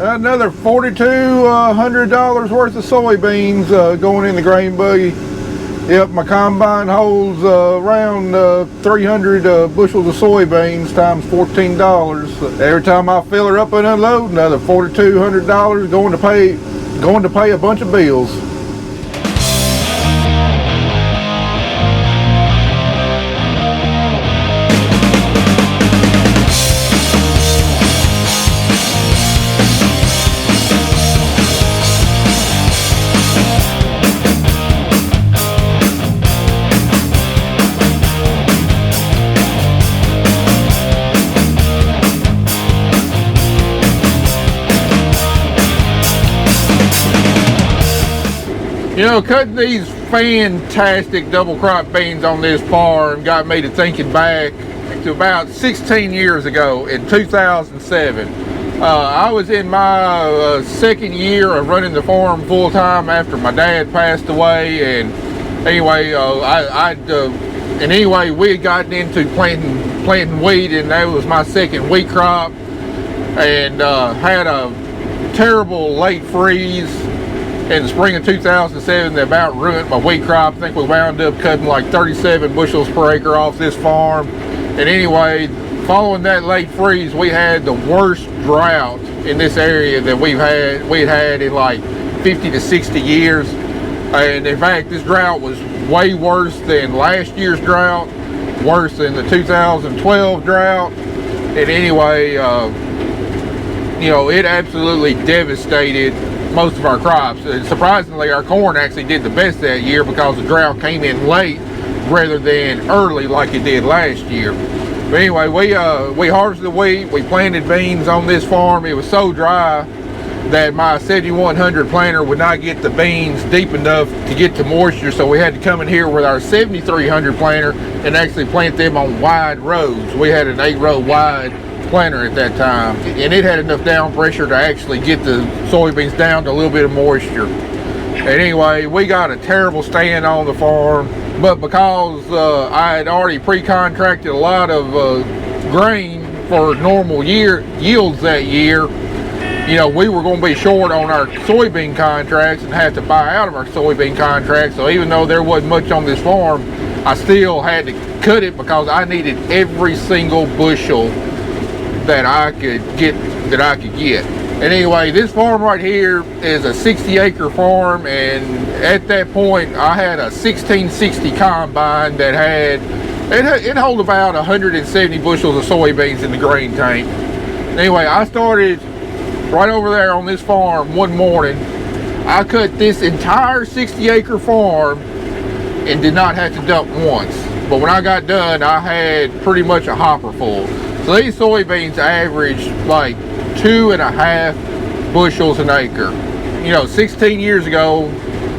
Another $4,200 worth of soybeans going in the grain buggy. Yep, my combine holds around 300 bushels of soybeans times $14. Every time I fill her up and unload, another $4,200 going to pay a bunch of bills. You know, cutting these fantastic double crop beans on this farm got me to thinking back to about 16 years ago in 2007. I was in my second year of running the farm full time after my dad passed away, and anyway, we had gotten into planting wheat, and that was my second wheat crop, and had a terrible late freeze in the spring of 2007 that about ruined my wheat crop. I think we wound up cutting like 37 bushels per acre off this farm. And anyway, following that late freeze, we had the worst drought in this area that we had in like 50 to 60 years. And in fact, this drought was way worse than last year's drought, worse than the 2012 drought. And anyway, you know, it absolutely devastated most of our crops. And surprisingly, our corn actually did the best that year because the drought came in late rather than early like it did last year. But anyway, we harvested the wheat, we planted beans on this farm. It was so dry that my 7100 planter would not get the beans deep enough to get to moisture, so we had to come in here with our 7300 planter and actually plant them on wide rows. We had an 8-row wide planter at that time, and it had enough down pressure to actually get the soybeans down to a little bit of moisture. And anyway, we got a terrible stand on the farm, but because I had already pre-contracted a lot of grain for normal yields that year, you know, we were going to be short on our soybean contracts and have to buy out of our soybean contracts. So even though there wasn't much on this farm, I still had to cut it because I needed every single bushel that I could get. And anyway, this farm right here is a 60-acre farm, and at that point I had a 1660 combine that it held about 170 bushels of soybeans in the grain tank. Anyway, I started right over there on this farm one morning. I cut this entire 60-acre farm and did not have to dump once. But when I got done, I had pretty much a hopper full. So these soybeans averaged like 2.5 bushels an acre. You know, 16 years ago,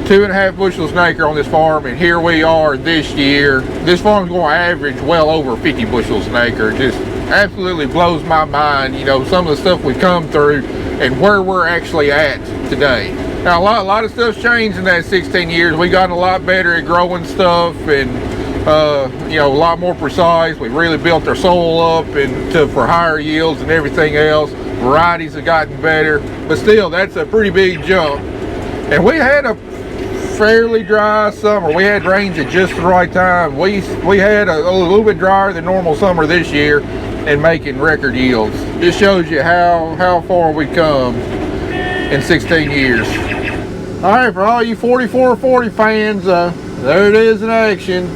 2.5 bushels an acre on this farm, and here we are this year. This farm's going to average well over 50 bushels an acre. It just absolutely blows my mind, you know, some of the stuff we've come through and where we're actually at today. Now, a lot of stuff's changed in that 16 years. We've gotten a lot better at growing stuff, and you know, a lot more precise. We really built our soil up for higher yields and everything else. Varieties have gotten better, but still, that's a pretty big jump. And we had a fairly dry summer. We had rains at just the right time. We had a little bit drier than normal summer this year and making record yields. This shows you how far we come in 16 years. All right, for all you 4440 fans, there it is in action.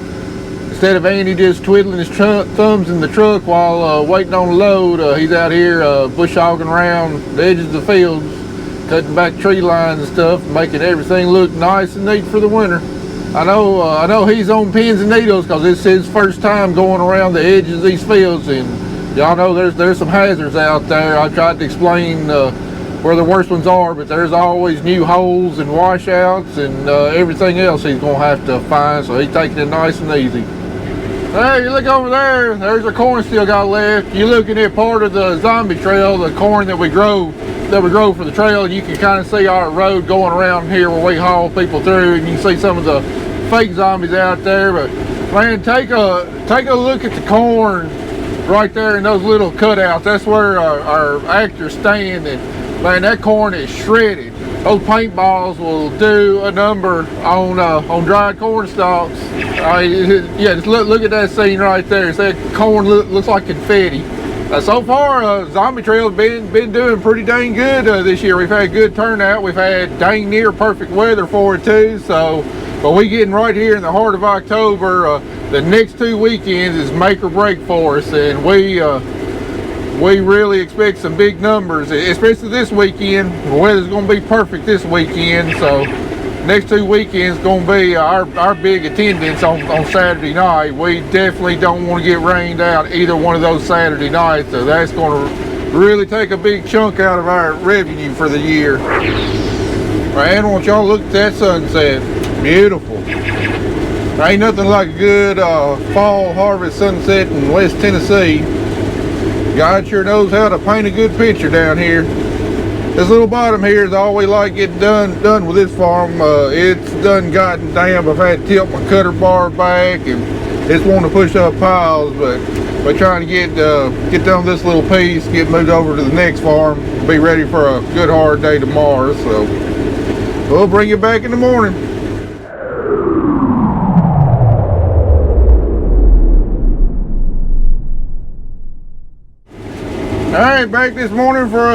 Instead of Andy just twiddling his thumbs in the truck while waiting on the load, he's out here bush hogging around the edges of the fields, cutting back tree lines and stuff, making everything look nice and neat for the winter. I know he's on pins and needles because it's his first time going around the edges of these fields, and y'all know there's some hazards out there. I tried to explain where the worst ones are, but there's always new holes and washouts and everything else he's gonna have to find, so he's taking it nice and easy. Hey, you look over there, there's our corn still got left. You're looking at part of the zombie trail, the corn that we grow for the trail. You can kind of see our road going around here where we haul people through, and you can see some of the fake zombies out there. But man, take a look at the corn right there in those little cutouts. That's where our actor's standing. man, that corn is shredded. Those paintballs will do a number on dried corn stalks. Yeah, just look at that scene right there. That corn looks like confetti. So far, Zombie Trail's been doing pretty dang good this year. We've had good turnout. We've had dang near perfect weather for it too. So, but we getting right here in the heart of October. The next 2 weekends is make or break for us, and we really expect some big numbers, especially this weekend. The weather's going to be perfect this weekend, so next 2 weekends going to be our big attendance on Saturday night. We definitely don't want to get rained out either one of those Saturday nights, so that's going to really take a big chunk out of our revenue for the year. Man, I want y'all to look at that sunset. Beautiful. There ain't nothing like a good fall harvest sunset in West Tennessee. God sure knows how to paint a good picture down here. This little bottom here is all we like getting done with this farm. It's done gotten damp. I've had to tilt my cutter bar back, and it's wanting to push up piles, but we're trying to get done this little piece, get moved over to the next farm, be ready for a good hard day tomorrow. So we'll bring you back in the morning. Alright, back this morning for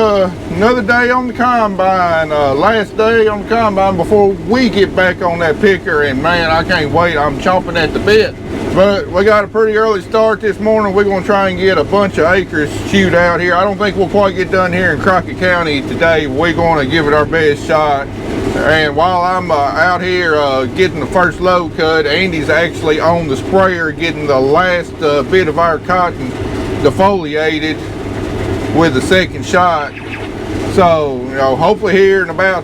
another day on the combine. Last day on the combine before we get back on that picker, and man, I can't wait. I'm chomping at the bit. But we got a pretty early start this morning. We're going to try and get a bunch of acres chewed out here. I don't think we'll quite get done here in Crockett County today. We're going to give it our best shot. And while I'm out here getting the first load cut, Andy's actually on the sprayer getting the last bit of our cotton defoliated with the second shot. So, you know, hopefully here in about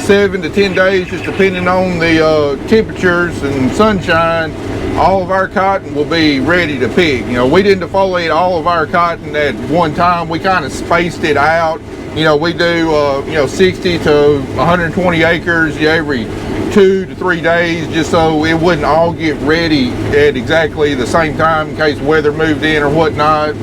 7 to 10 days, just depending on the temperatures and sunshine, all of our cotton will be ready to pick. You know, we didn't defoliate all of our cotton at one time. We kind of spaced it out. You know, we do 60 to 120 acres every 2 to 3 days, just so it wouldn't all get ready at exactly the same time in case weather moved in or whatnot.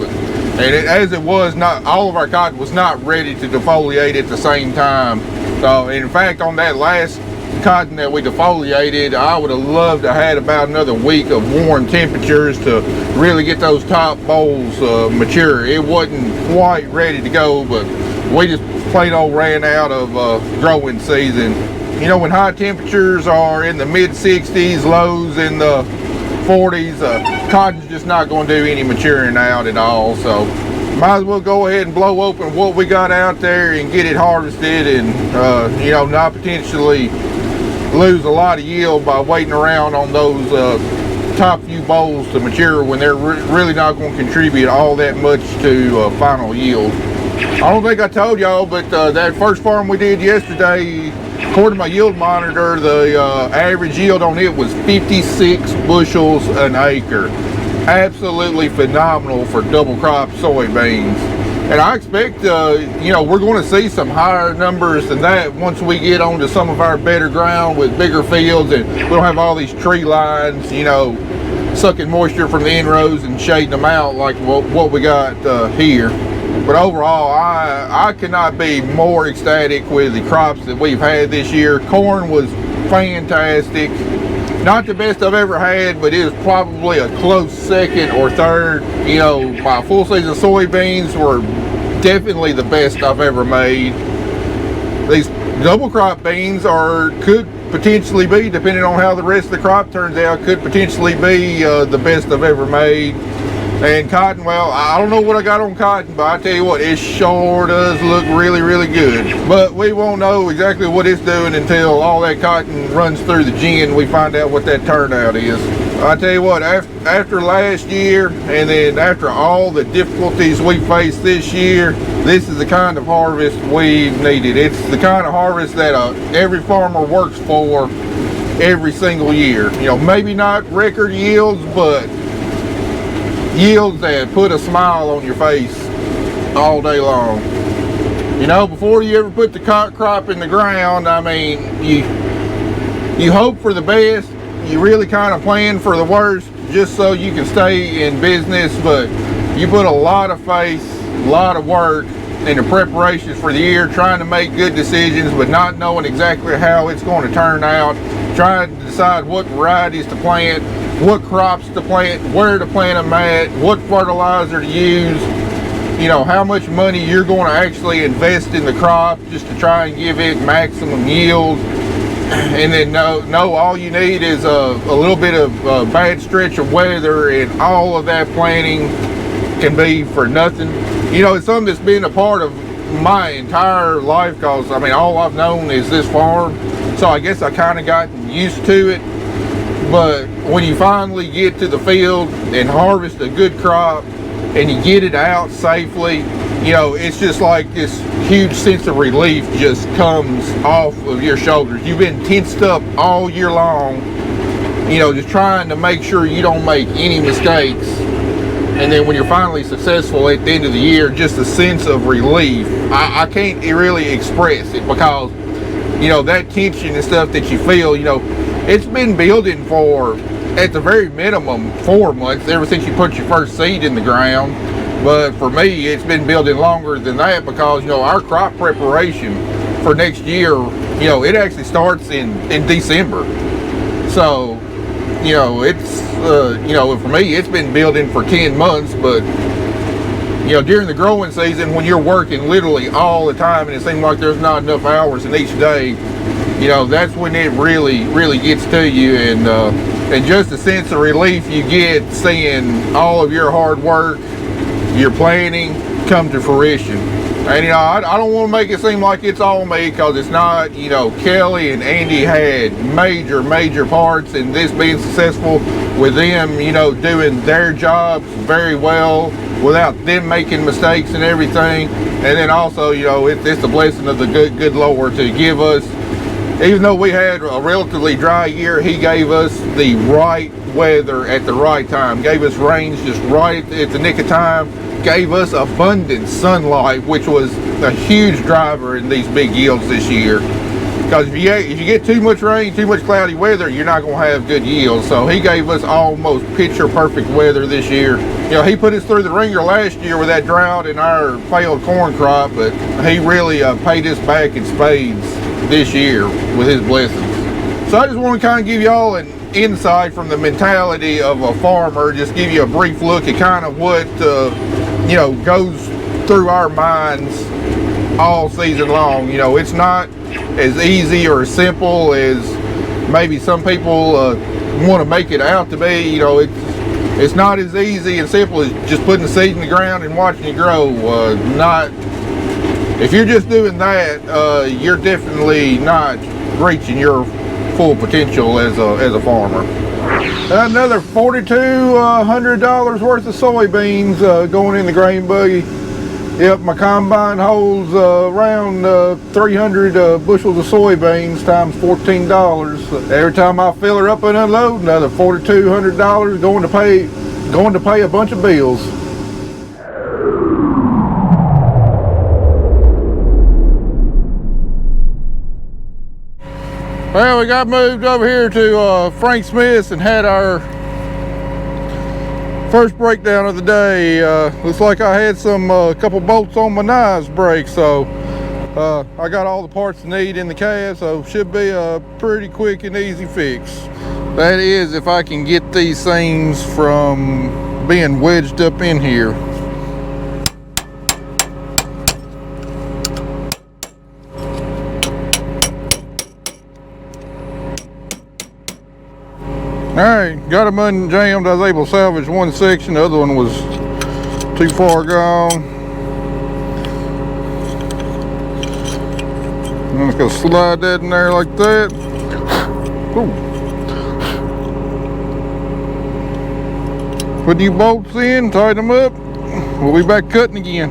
And as it was, not all of our cotton was not ready to defoliate at the same time. So in fact, on that last cotton that we defoliated, I would have loved to have had about another week of warm temperatures to really get those top bolls mature. It wasn't quite ready to go, but we just plain old ran out of growing season. You know, when high temperatures are in the mid 60s, lows in the 40s, cotton's just not going to do any maturing out at all. So might as well go ahead and blow open what we got out there and get it harvested, and not potentially lose a lot of yield by waiting around on those top few bolls to mature when they're really not going to contribute all that much to final yield. I don't think I told y'all, but that first farm we did yesterday, according to my yield monitor, the average yield on it was 56 bushels an acre. Absolutely phenomenal for double crop soybeans. And I expect, we're going to see some higher numbers than that once we get onto some of our better ground with bigger fields, and we don't have all these tree lines, sucking moisture from the inrows and shading them out like what we got here. But overall, I cannot be more ecstatic with the crops that we've had this year. Corn was fantastic. Not the best I've ever had, but it was probably a close second or third. My full season soybeans were definitely the best I've ever made. These double crop beans could potentially be, depending on how the rest of the crop turns out, could potentially be the best I've ever made. And cotton, well, I don't know what I got on cotton, but I tell you what, it sure does look really, really good. But we won't know exactly what it's doing until all that cotton runs through the gin. We find out what that turnout is. I tell you what, after last year, and then after all the difficulties we faced this year, this is the kind of harvest we've needed. It's the kind of harvest that every farmer works for every single year. Maybe not record yields, but yields that put a smile on your face all day long. Before you ever put the crop in the ground, I mean, you hope for the best. You really kind of plan for the worst just so you can stay in business, but you put a lot of faith, a lot of work in the preparations for the year, trying to make good decisions, but not knowing exactly how it's going to turn out, trying to decide what varieties to plant, what crops to plant, where to plant them at, what fertilizer to use, you know, how much money you're going to actually invest in the crop just to try and give it maximum yield. And then know all you need is a little bit of a bad stretch of weather, and all of that planning can be for nothing. You know, it's something that's been a part of my entire life, because I mean, all I've known is this farm, so I guess I kind of gotten used to it. But when you finally get to the field and harvest a good crop and you get it out safely, you know, it's just like this huge sense of relief just comes off of your shoulders. You've been tensed up all year long, you know, just trying to make sure you don't make any mistakes. And then when you're finally successful at the end of the year, just a sense of relief. I can't really express it, because, you know, that tension and stuff that you feel, you know, it's been building for, at the very minimum, 4 months, ever since you put your first seed in the ground. But for me, it's been building longer than that, because, you know, our crop preparation for next year, you know, it actually starts in December. So, you know, it's, you know, for me, it's been building for 10 months, but, you know, during the growing season, when you're working literally all the time and it seems like there's not enough hours in each day, you know, that's when it really gets to you. And just a sense of relief you get seeing all of your hard work, your planning, come to fruition. And, you know, I don't want to make it seem like it's all me, because it's not. You know, Kelly and Andy had major parts in this being successful, with them, you know, doing their jobs very well without them making mistakes and everything. And then also, you know, it's the blessing of the good Lord to give us, even though we had a relatively dry year, he gave us the right weather at the right time, gave us rains just right at the nick of time, gave us abundant sunlight, which was a huge driver in these big yields this year. Because if you get too much rain, too much cloudy weather, you're not going to have good yields. So he gave us almost picture perfect weather this year. You know, he put us through the ringer last year with that drought and our failed corn crop, but he really paid us back in spades this year with his blessings. So I just want to kind of give y'all an insight from the mentality of a farmer, just give you a brief look at kind of what you know, goes through our minds all season long. You know, it's not as easy or as simple as maybe some people want to make it out to be. You know, it's not as easy and simple as just putting the seed in the ground and watching it grow. If you're just doing that, you're definitely not reaching your full potential as a farmer. Another $4,200 worth of soybeans going in the grain buggy. Yep, my combine holds around 300 bushels of soybeans times $14. Every time I fill her up and unload, another $4,200 going to pay a bunch of bills. Well, we got moved over here to Frank Smith's and had our first breakdown of the day. Looks like I had some couple bolts on my knives break, so I got all the parts I need in the cab, so should be a pretty quick and easy fix. That is, if I can get these things from being wedged up in here. Alright, got them unjammed. I was able to salvage one section, the other one was too far gone. I'm just gonna slide that in there like that. Ooh. Put these bolts in, tighten them up. We'll be back cutting again.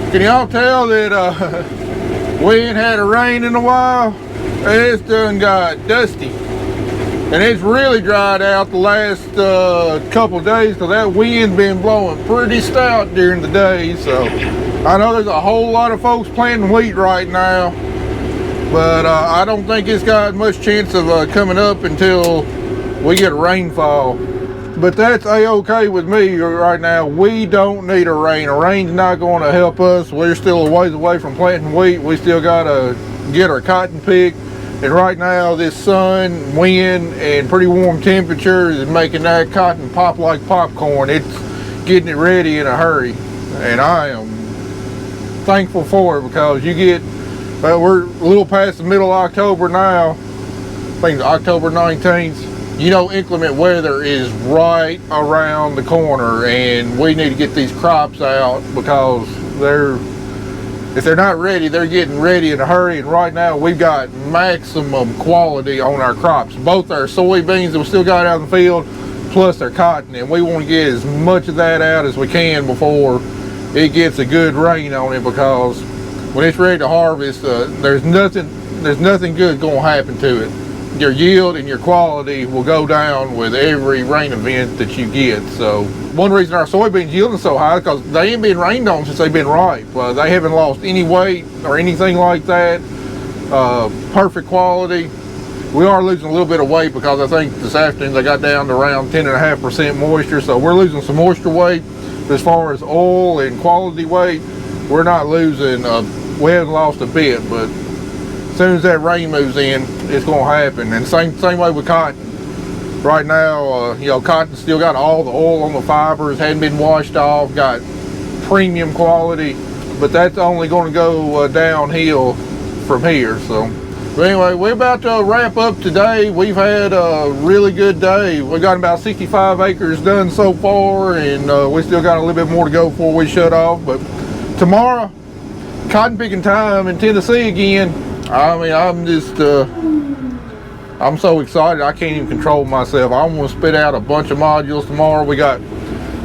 Can y'all tell that we ain't had a rain in a while? It's done got dusty. And it's really dried out the last couple days, because that wind's been blowing pretty stout during the day. So I know there's a whole lot of folks planting wheat right now. but I don't think it's got much chance of coming up until we get a rainfall. But that's a-okay with me right now. We don't need a rain. A rain's not going to help us. We're still a ways away from planting wheat. We still got to get our cotton picked. And right now, this sun, wind, and pretty warm temperatures is making that cotton pop like popcorn. It's getting it ready in a hurry. And I am thankful for it, because you get, we're a little past the middle of October now. I think it's October 19th. You know, inclement weather is right around the corner, and we need to get these crops out, because if they're not ready, they're getting ready in a hurry. And right now we've got maximum quality on our crops, both our soybeans that we still got out in the field, plus our cotton, and we want to get as much of that out as we can before it gets a good rain on it, because when it's ready to harvest, there's nothing good going to happen to it. Your yield and your quality will go down with every rain event that you get. So one reason our soybeans yielding so high is because they ain't been rained on since they've been ripe. They haven't lost any weight or anything like that. Perfect quality. We are losing a little bit of weight, because I think this afternoon they got down to around 10.5% moisture. So we're losing some moisture weight. But as far as oil and quality weight, we're not losing. We haven't lost a bit, but as soon as that rain moves in, it's going to happen. And same way with cotton. Right now, you know, cotton's still got all the oil on the fibers, hadn't been washed off, got premium quality, but that's only going to go downhill from here. So, but anyway, we're about to wrap up today. We've had a really good day. We got about 65 acres done so far, and we still got a little bit more to go before we shut off. But tomorrow, cotton picking time in Tennessee again. I mean, I'm so excited I can't even control myself. I'm going to spit out a bunch of modules tomorrow. We got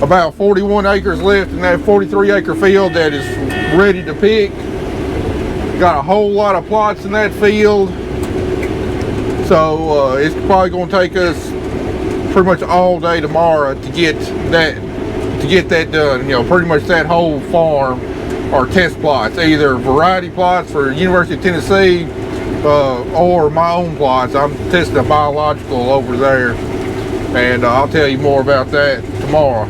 about 41 acres left in that 43 acre field that is ready to pick. Got a whole lot of plots in that field. So it's probably going to take us pretty much all day tomorrow to get that done. You know, pretty much that whole farm are test plots, either variety plots for University of Tennessee or my own plots. I'm testing a biological over there, and I'll tell you more about that tomorrow.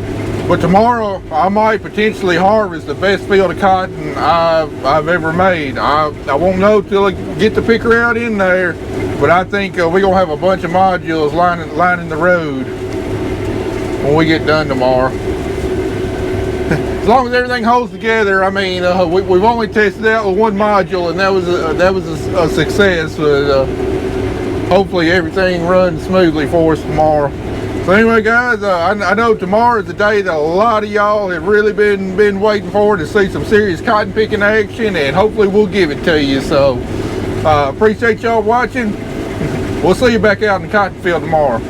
But tomorrow I might potentially harvest the best field of cotton I've ever made. I won't know till I get the picker out in there, but I think we're gonna have a bunch of modules lining the road when we get done tomorrow. As long as everything holds together. I mean, we've only tested out with one module, and that was a success. But hopefully everything runs smoothly for us tomorrow. So anyway, guys, I know tomorrow is the day that a lot of y'all have really been waiting for, to see some serious cotton picking action, and hopefully we'll give it to you. So appreciate y'all watching. We'll see you back out in the cotton field tomorrow.